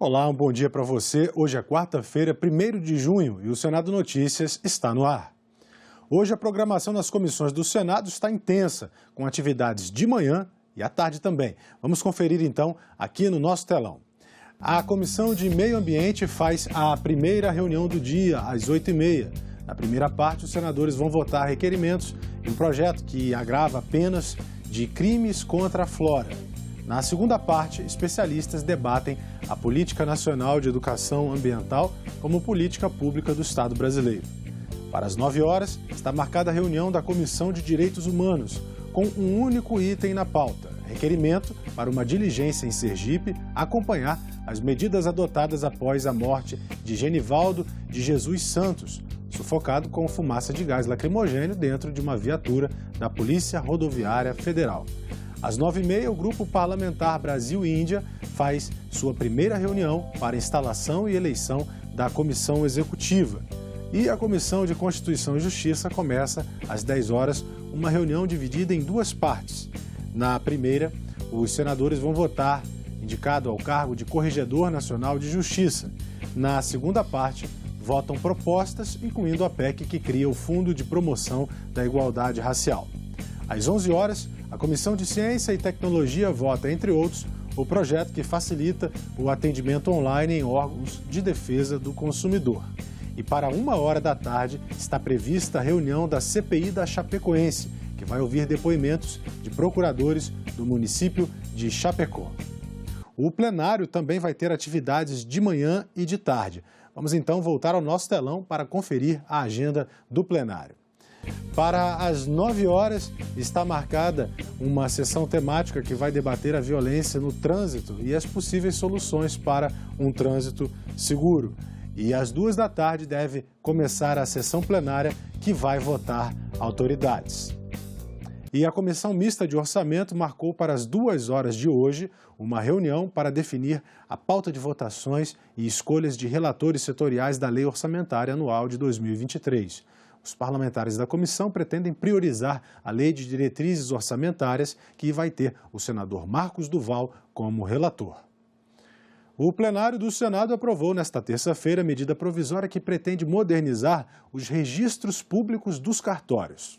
Olá, um bom dia para você. Hoje é quarta-feira, 1º de junho, e o Senado Notícias está no ar. Hoje a programação nas comissões do Senado está intensa, com atividades de manhã e à tarde também. Vamos conferir então aqui no nosso telão. A Comissão de Meio Ambiente faz a primeira reunião do dia, às 8h30. Na primeira parte, os senadores vão votar requerimentos em um projeto que agrava penas de crimes contra a flora. Na segunda parte, especialistas debatem a Política Nacional de Educação Ambiental como política pública do Estado brasileiro. Para as 9 horas, está marcada a reunião da Comissão de Direitos Humanos, com um único item na pauta: requerimento para uma diligência em Sergipe acompanhar as medidas adotadas após a morte de Genivaldo de Jesus Santos, sufocado com fumaça de gás lacrimogêneo dentro de uma viatura da Polícia Rodoviária Federal. Às 9h30, o Grupo Parlamentar Brasil-Índia faz sua primeira reunião para instalação e eleição da Comissão Executiva. E a Comissão de Constituição e Justiça começa às 10 horas, uma reunião dividida em duas partes. Na primeira, os senadores vão votar indicado ao cargo de Corregedor Nacional de Justiça. Na segunda parte, votam propostas, incluindo a PEC que cria o Fundo de Promoção da Igualdade Racial. Às 11 horas, a Comissão de Ciência e Tecnologia vota, entre outros, o projeto que facilita o atendimento online em órgãos de defesa do consumidor. E para 1h da tarde está prevista a reunião da CPI da Chapecoense, que vai ouvir depoimentos de procuradores do município de Chapecó. O plenário também vai ter atividades de manhã e de tarde. Vamos então voltar ao nosso telão para conferir a agenda do plenário. Para as 9 horas está marcada uma sessão temática que vai debater a violência no trânsito e as possíveis soluções para um trânsito seguro. E às 2 da tarde deve começar a sessão plenária que vai votar autoridades. E a Comissão Mista de Orçamento marcou para as 2 horas de hoje uma reunião para definir a pauta de votações e escolhas de relatores setoriais da Lei Orçamentária Anual de 2023. Os parlamentares da comissão pretendem priorizar a Lei de Diretrizes Orçamentárias, que vai ter o senador Marcos Duval como relator. O plenário do Senado aprovou nesta terça-feira a medida provisória que pretende modernizar os registros públicos dos cartórios.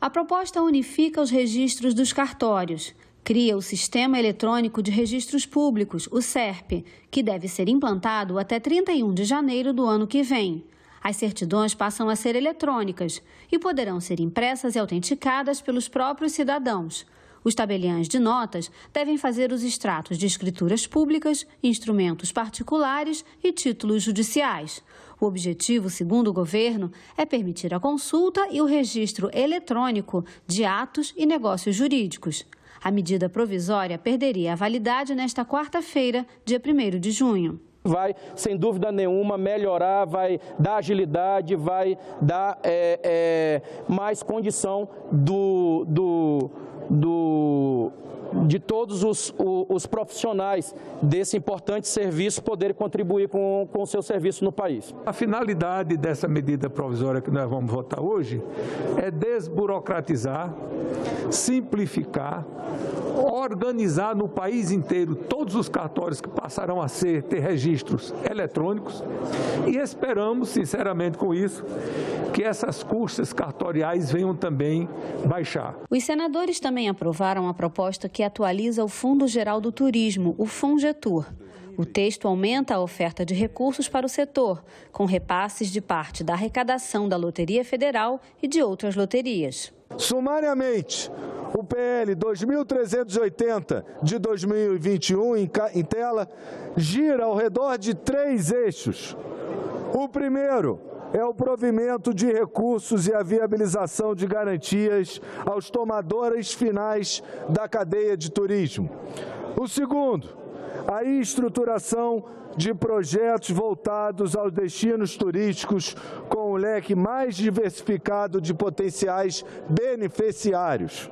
A proposta unifica os registros dos cartórios, cria o Sistema Eletrônico de Registros Públicos, o SERP, que deve ser implantado até 31 de janeiro do ano que vem. As certidões passam a ser eletrônicas e poderão ser impressas e autenticadas pelos próprios cidadãos. Os tabeliães de notas devem fazer os extratos de escrituras públicas, instrumentos particulares e títulos judiciais. O objetivo, segundo o governo, é permitir a consulta e o registro eletrônico de atos e negócios jurídicos. A medida provisória perderia a validade nesta quarta-feira, dia 1º de junho. Vai, sem dúvida nenhuma, melhorar, vai dar agilidade, vai dar mais condição de todos os profissionais desse importante serviço poderem contribuir com o seu serviço no país. A finalidade dessa medida provisória que nós vamos votar hoje é desburocratizar, simplificar, organizar no país inteiro todos os cartórios que passarão a ter registros eletrônicos e esperamos, sinceramente, com isso, que essas custas cartoriais venham também baixar. Os senadores também aprovaram a proposta que atualiza o Fundo Geral do Turismo, o FUNGETUR. O texto aumenta a oferta de recursos para o setor, com repasses de parte da arrecadação da Loteria Federal e de outras loterias. Sumariamente, o PL 2.380 de 2021 em tela gira ao redor de 3 eixos. O primeiro é o provimento de recursos e a viabilização de garantias aos tomadores finais da cadeia de turismo. O segundo, a estruturação de projetos voltados aos destinos turísticos com um leque mais diversificado de potenciais beneficiários.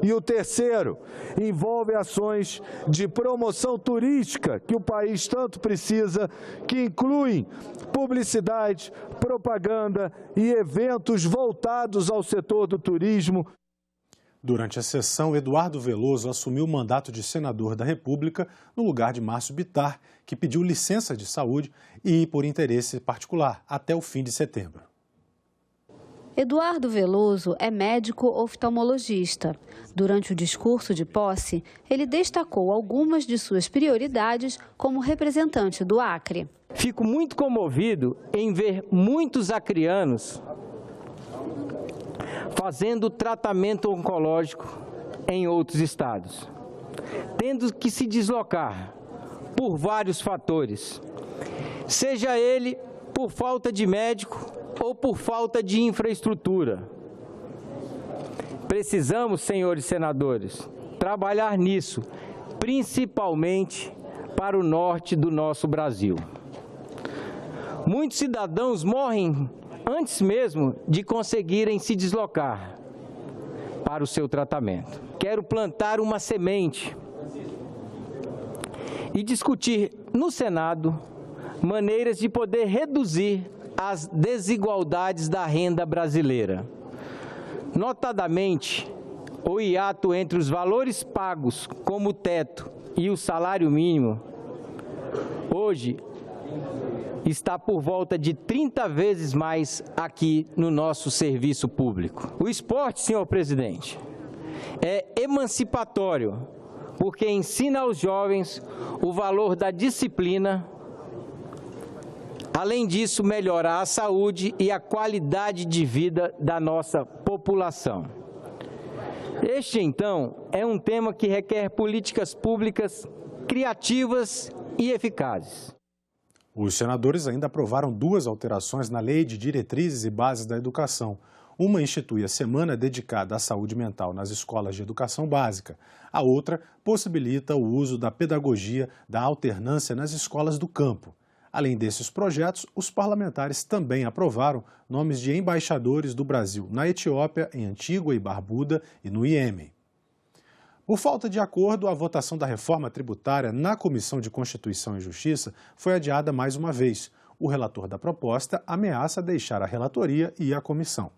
E o terceiro envolve ações de promoção turística que o país tanto precisa, que incluem publicidade, propaganda e eventos voltados ao setor do turismo. Durante a sessão, Eduardo Veloso assumiu o mandato de senador da República no lugar de Márcio Bittar, que pediu licença de saúde e por interesse particular até o fim de setembro. Eduardo Veloso é médico oftalmologista. Durante o discurso de posse, ele destacou algumas de suas prioridades como representante do Acre. Fico muito comovido em ver muitos acrianos fazendo tratamento oncológico em outros estados, tendo que se deslocar por vários fatores, seja ele por falta de médico ou por falta de infraestrutura. Precisamos, senhores senadores, trabalhar nisso, principalmente para o norte do nosso Brasil. Muitos cidadãos morrem antes mesmo de conseguirem se deslocar para o seu tratamento. Quero plantar uma semente e discutir no Senado maneiras de poder reduzir as desigualdades da renda brasileira. Notadamente, o hiato entre os valores pagos como o teto e o salário mínimo, hoje, está por volta de 30 vezes mais aqui no nosso serviço público. O esporte, senhor presidente, é emancipatório, porque ensina aos jovens o valor da disciplina. Além disso, melhora a saúde e a qualidade de vida da nossa população. Este, então, é um tema que requer políticas públicas criativas e eficazes. Os senadores ainda aprovaram 2 alterações na Lei de Diretrizes e Bases da Educação. Uma institui a semana dedicada à saúde mental nas escolas de educação básica. A outra possibilita o uso da pedagogia da alternância nas escolas do campo. Além desses projetos, os parlamentares também aprovaram nomes de embaixadores do Brasil na Etiópia, em Antígua e Barbuda e no Iêmen. Por falta de acordo, a votação da reforma tributária na Comissão de Constituição e Justiça foi adiada mais uma vez. O relator da proposta ameaça deixar a relatoria e a comissão.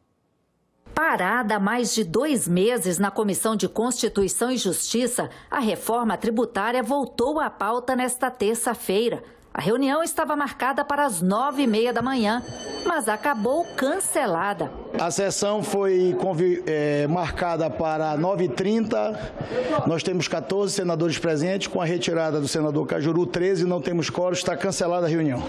Parada há mais de 2 meses na Comissão de Constituição e Justiça, a reforma tributária voltou à pauta nesta terça-feira. A reunião estava marcada para as 9h30 da manhã, mas acabou cancelada. A sessão foi marcada para 9h30. Nós temos 14 senadores presentes, com a retirada do senador Cajuru, 13, não temos quórum, está cancelada a reunião.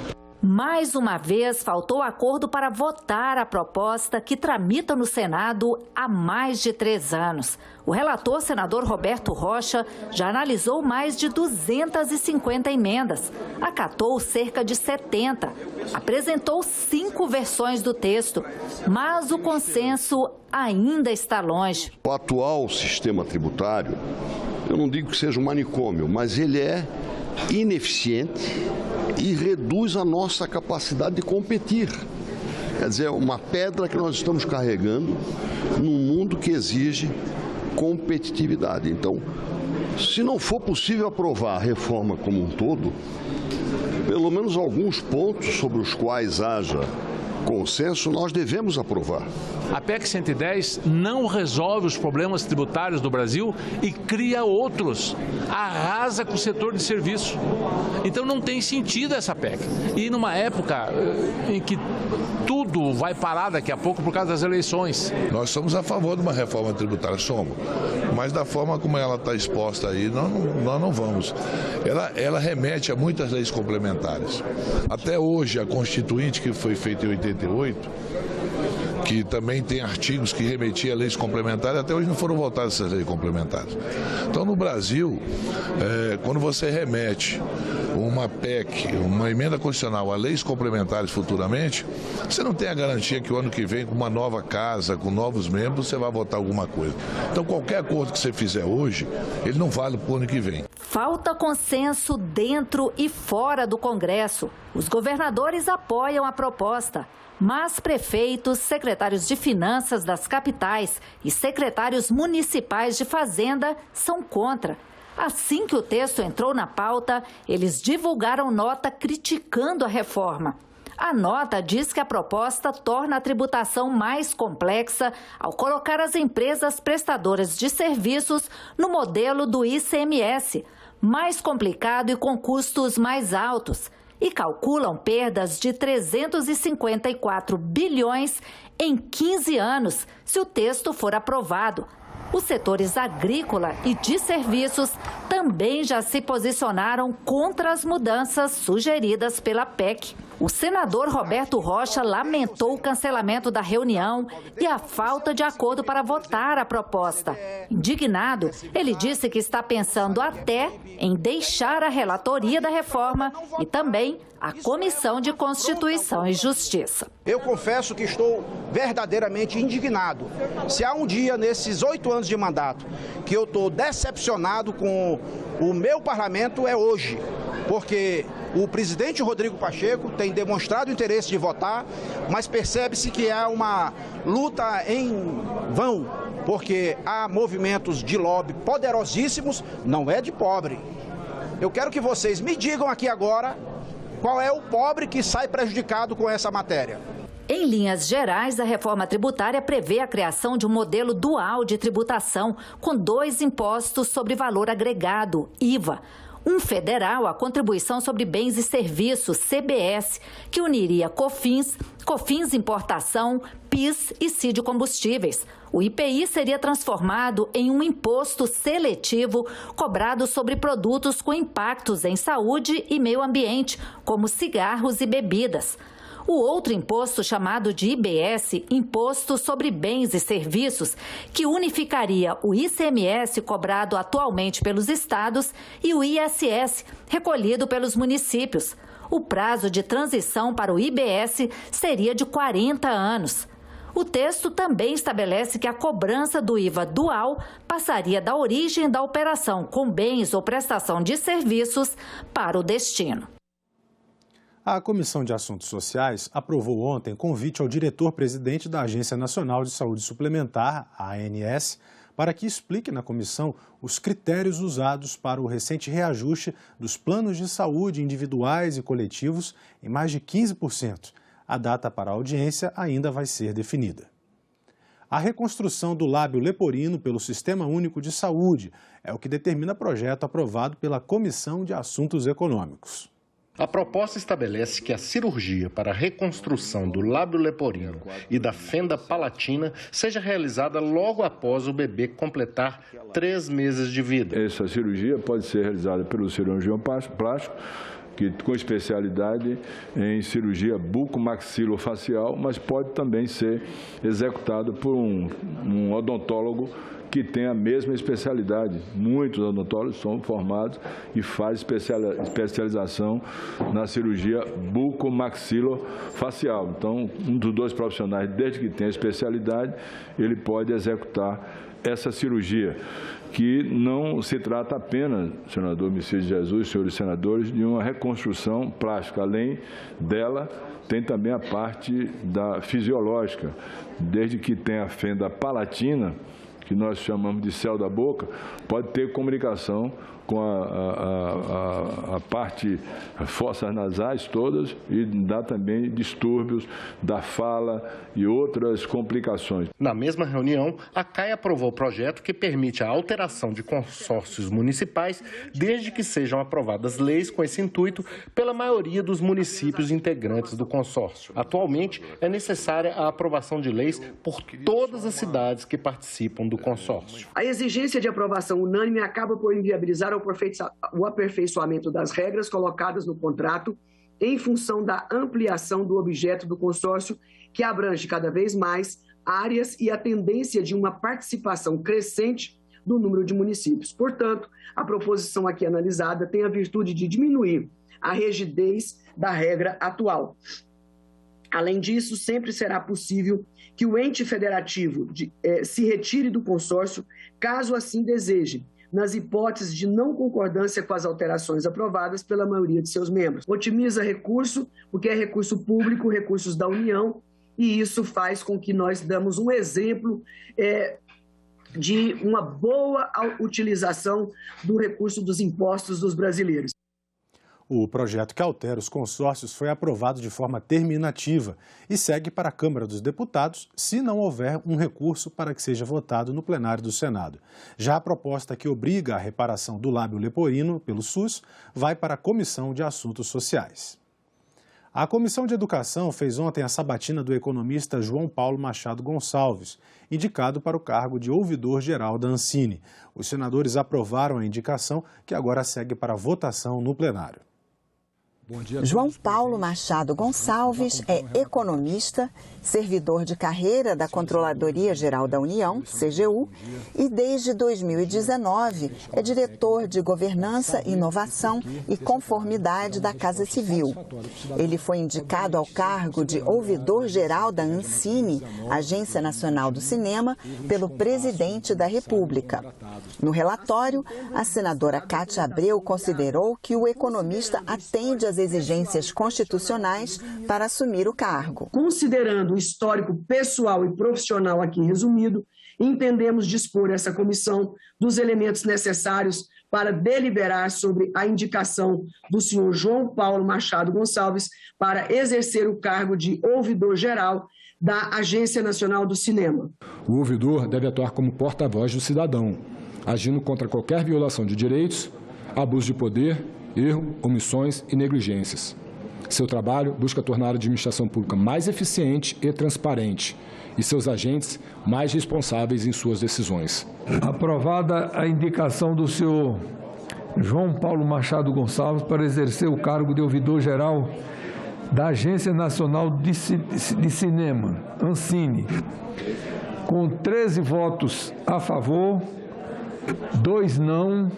Mais uma vez, faltou acordo para votar a proposta que tramita no Senado há mais de 3 anos. O relator, senador Roberto Rocha, já analisou mais de 250 emendas, acatou cerca de 70, apresentou 5 versões do texto, mas o consenso ainda está longe. O atual sistema tributário, eu não digo que seja um manicômio, mas ele é ineficiente e reduz a nossa capacidade de competir. Quer dizer, uma pedra que nós estamos carregando num mundo que exige competitividade. Então, se não for possível aprovar a reforma como um todo, pelo menos alguns pontos sobre os quais haja consenso, nós devemos aprovar. A PEC 110 não resolve os problemas tributários do Brasil e cria outros. Arrasa com o setor de serviço. Então não tem sentido essa PEC. E numa época em que tudo vai parar daqui a pouco por causa das eleições. Nós somos a favor de uma reforma tributária, somos. Mas da forma como ela está exposta aí, nós não vamos. Ela remete a muitas leis complementares. Até hoje, a Constituinte, que foi feita em 88, que também tem artigos que remetiam a leis complementares, até hoje não foram votadas essas leis complementares. Então, no Brasil, quando você remete uma PEC, uma emenda constitucional a leis complementares futuramente, você não tem a garantia que o ano que vem, com uma nova casa, com novos membros, você vai votar alguma coisa. Então, qualquer acordo que você fizer hoje, ele não vale para o ano que vem. Falta consenso dentro e fora do Congresso. Os governadores apoiam a proposta, mas prefeitos, secretários de finanças das capitais e secretários municipais de fazenda são contra. Assim que o texto entrou na pauta, eles divulgaram nota criticando a reforma. A nota diz que a proposta torna a tributação mais complexa ao colocar as empresas prestadoras de serviços no modelo do ICMS, mais complicado e com custos mais altos, e calculam perdas de 354 bilhões em 15 anos, se o texto for aprovado. Os setores agrícola e de serviços também já se posicionaram contra as mudanças sugeridas pela PEC. O senador Roberto Rocha lamentou o cancelamento da reunião e a falta de acordo para votar a proposta. Indignado, ele disse que está pensando até em deixar a relatoria da reforma e também a Comissão de Constituição e Justiça. Eu confesso que estou verdadeiramente indignado. Se há um dia nesses 8 anos de mandato que eu estou decepcionado com o meu parlamento, é hoje. Porque o presidente Rodrigo Pacheco tem demonstrado interesse de votar, mas percebe-se que há uma luta em vão, porque há movimentos de lobby poderosíssimos, não é de pobre. Eu quero que vocês me digam aqui agora qual é o pobre que sai prejudicado com essa matéria. Em linhas gerais, a reforma tributária prevê a criação de um modelo dual de tributação, com 2 impostos sobre valor agregado, IVA. Um federal, a Contribuição sobre Bens e Serviços, CBS, que uniria COFINS, COFINS Importação, PIS e CID Combustíveis. O IPI seria transformado em um imposto seletivo cobrado sobre produtos com impactos em saúde e meio ambiente, como cigarros e bebidas. O outro imposto, chamado de IBS, Imposto sobre Bens e Serviços, que unificaria o ICMS cobrado atualmente pelos estados e o ISS, recolhido pelos municípios. O prazo de transição para o IBS seria de 40 anos. O texto também estabelece que a cobrança do IVA dual passaria da origem da operação com bens ou prestação de serviços para o destino. A Comissão de Assuntos Sociais aprovou ontem convite ao diretor-presidente da Agência Nacional de Saúde Suplementar, a ANS, para que explique na comissão os critérios usados para o recente reajuste dos planos de saúde individuais e coletivos em mais de 15%. A data para a audiência ainda vai ser definida. A reconstrução do lábio leporino pelo Sistema Único de Saúde é o que determina projeto aprovado pela Comissão de Assuntos Econômicos. A proposta estabelece que a cirurgia para a reconstrução do lábio leporino e da fenda palatina seja realizada logo após o bebê completar 3 meses de vida. Essa cirurgia pode ser realizada pelo cirurgião plástico, com especialidade em cirurgia bucomaxilofacial, mas pode também ser executado por um odontólogo que tem a mesma especialidade. Muitos odontólogos são formados e fazem especialização na cirurgia bucomaxilofacial. Então, um dos 2 profissionais, desde que tenha especialidade, ele pode executar essa cirurgia, que não se trata apenas, senador Messias Jesus, senhores senadores, de uma reconstrução plástica. Além dela, tem também a parte da fisiológica, desde que tenha a fenda palatina, que nós chamamos de céu da boca, pode ter comunicação com a parte, as fossas nasais todas, e dá também distúrbios da fala e outras complicações. Na mesma reunião, a CAI aprovou o projeto que permite a alteração de consórcios municipais, desde que sejam aprovadas leis com esse intuito pela maioria dos municípios integrantes do consórcio. Atualmente, é necessária a aprovação de leis por todas as cidades que participam do consórcio. A exigência de aprovação unânime acaba por inviabilizar o aperfeiçoamento das regras colocadas no contrato em função da ampliação do objeto do consórcio, que abrange cada vez mais áreas e a tendência de uma participação crescente do número de municípios. Portanto, a proposição aqui analisada tem a virtude de diminuir a rigidez da regra atual. Além disso, sempre será possível que o ente federativo se retire do consórcio, caso assim deseje, nas hipóteses de não concordância com as alterações aprovadas pela maioria de seus membros. Otimiza recurso, porque é recurso público, recursos da União, e isso faz com que nós damos um exemplo de uma boa utilização do recurso dos impostos dos brasileiros. O projeto que altera os consórcios foi aprovado de forma terminativa e segue para a Câmara dos Deputados se não houver um recurso para que seja votado no plenário do Senado. Já a proposta que obriga a reparação do lábio leporino pelo SUS vai para a Comissão de Assuntos Sociais. A Comissão de Educação fez ontem a sabatina do economista João Paulo Machado Gonçalves, indicado para o cargo de ouvidor-geral da Ancine. Os senadores aprovaram a indicação, que agora segue para votação no plenário. João Paulo Machado Gonçalves é economista, servidor de carreira da Controladoria Geral da União, CGU, e desde 2019 é diretor de Governança, Inovação e Conformidade da Casa Civil. Ele foi indicado ao cargo de ouvidor-geral da Ancine, Agência Nacional do Cinema, pelo presidente da República. No relatório, a senadora Cátia Abreu considerou que o economista atende às exigências constitucionais para assumir o cargo. Considerando o histórico pessoal e profissional aqui resumido, entendemos dispor essa comissão dos elementos necessários para deliberar sobre a indicação do senhor João Paulo Machado Gonçalves para exercer o cargo de ouvidor-geral da Agência Nacional do Cinema. O ouvidor deve atuar como porta-voz do cidadão, agindo contra qualquer violação de direitos, abuso de poder, erro, omissões e negligências. Seu trabalho busca tornar a administração pública mais eficiente e transparente e seus agentes mais responsáveis em suas decisões. Aprovada a indicação do senhor João Paulo Machado Gonçalves para exercer o cargo de ouvidor-geral da Agência Nacional de Cinema, Ancine, com 13 votos a favor, 2 não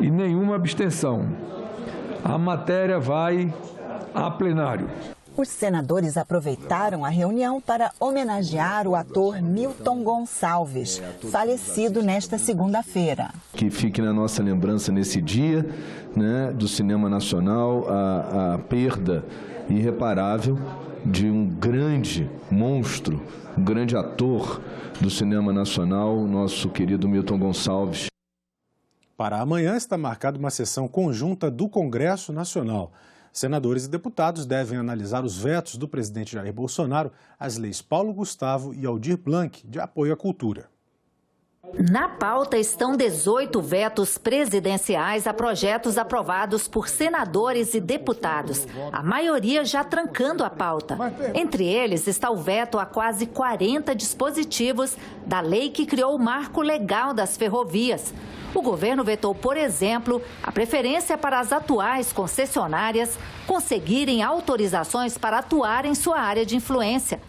e nenhuma abstenção. A matéria vai a plenário. Os senadores aproveitaram a reunião para homenagear o ator Milton Gonçalves, falecido nesta segunda-feira. Que fique na nossa lembrança nesse dia, né, do cinema nacional, a perda irreparável de um grande monstro, um grande ator do cinema nacional, o nosso querido Milton Gonçalves. Para amanhã está marcada uma sessão conjunta do Congresso Nacional. Senadores e deputados devem analisar os vetos do presidente Jair Bolsonaro às leis Paulo Gustavo e Aldir Blanc, de apoio à cultura. Na pauta estão 18 vetos presidenciais a projetos aprovados por senadores e deputados, a maioria já trancando a pauta. Entre eles está o veto a quase 40 dispositivos da lei que criou o marco legal das ferrovias. O governo vetou, por exemplo, a preferência para as atuais concessionárias conseguirem autorizações para atuar em sua área de influência.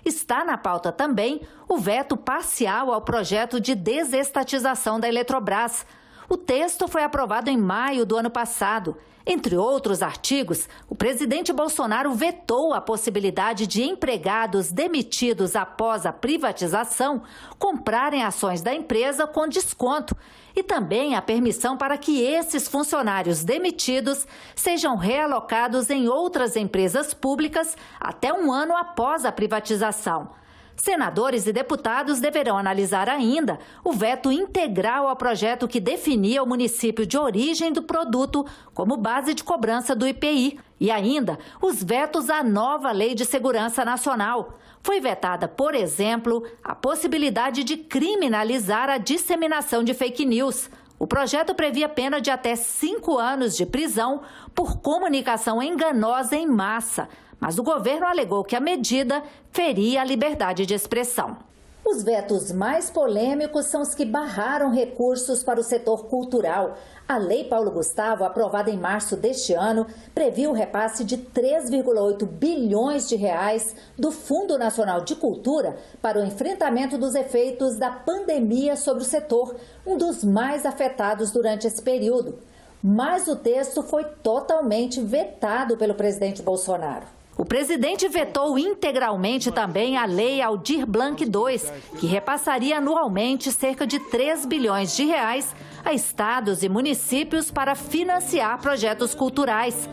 Está na pauta também o veto parcial ao projeto de desestatização da Eletrobras. O texto foi aprovado em maio do ano passado. Entre outros artigos, o presidente Bolsonaro vetou a possibilidade de empregados demitidos após a privatização comprarem ações da empresa com desconto e também a permissão para que esses funcionários demitidos sejam realocados em outras empresas públicas até um ano após a privatização. Senadores e deputados deverão analisar ainda o veto integral ao projeto que definia o município de origem do produto como base de cobrança do IPI. E ainda os vetos à nova Lei de Segurança Nacional. Foi vetada, por exemplo, a possibilidade de criminalizar a disseminação de fake news. O projeto previa pena de até 5 anos de prisão por comunicação enganosa em massa. Mas o governo alegou que a medida feria a liberdade de expressão. Os vetos mais polêmicos são os que barraram recursos para o setor cultural. A Lei Paulo Gustavo, aprovada em março deste ano, previu o repasse de 3,8 bilhões de reais do Fundo Nacional de Cultura para o enfrentamento dos efeitos da pandemia sobre o setor, um dos mais afetados durante esse período. Mas o texto foi totalmente vetado pelo presidente Bolsonaro. O presidente vetou integralmente também a Lei Aldir Blanc II, que repassaria anualmente cerca de 3 bilhões de reais a estados e municípios para financiar projetos culturais.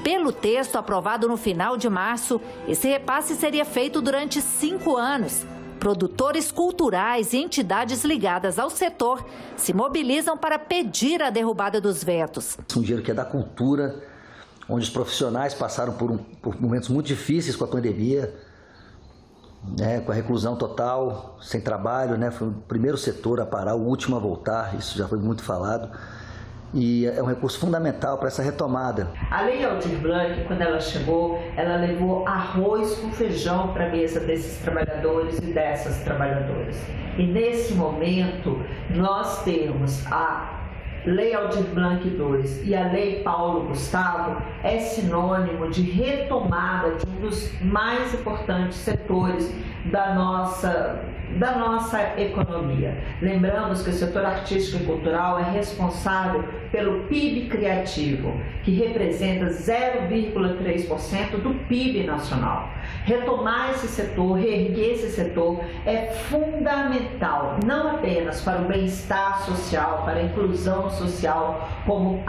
Pelo texto aprovado no final de março, esse repasse seria feito durante 5 anos. Produtores culturais e entidades ligadas ao setor se mobilizam para pedir a derrubada dos vetos. Um dinheiro que é da cultura, onde os profissionais passaram por momentos muito difíceis com a pandemia, né, com a reclusão total, sem trabalho, né, foi o primeiro setor a parar, o último a voltar, isso já foi muito falado, e é um recurso fundamental para essa retomada. A Lei Aldir Blanc, quando ela chegou, ela levou arroz com feijão para a mesa desses trabalhadores e dessas trabalhadoras. E nesse momento, nós temos a Lei Aldir Blanc II e a Lei Paulo Gustavo é sinônimo de retomada de um dos mais importantes setores da nossa economia. Lembramos que o setor artístico e cultural é responsável pelo PIB criativo, que representa 0,3% do PIB nacional. Retomar esse setor, reerguer esse setor é fundamental, não apenas para o bem-estar social, para a inclusão social, como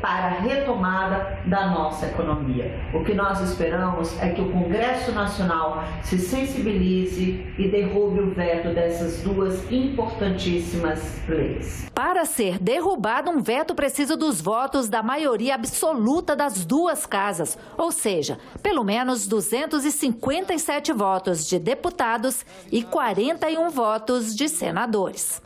para a retomada da nossa economia. O que nós esperamos é que o Congresso Nacional se sensibilize e derrube o veto dessas duas importantíssimas leis. Para ser derrubado um veto, precisa dos votos da maioria absoluta das duas casas, ou seja, pelo menos 257 votos de deputados e 41 votos de senadores.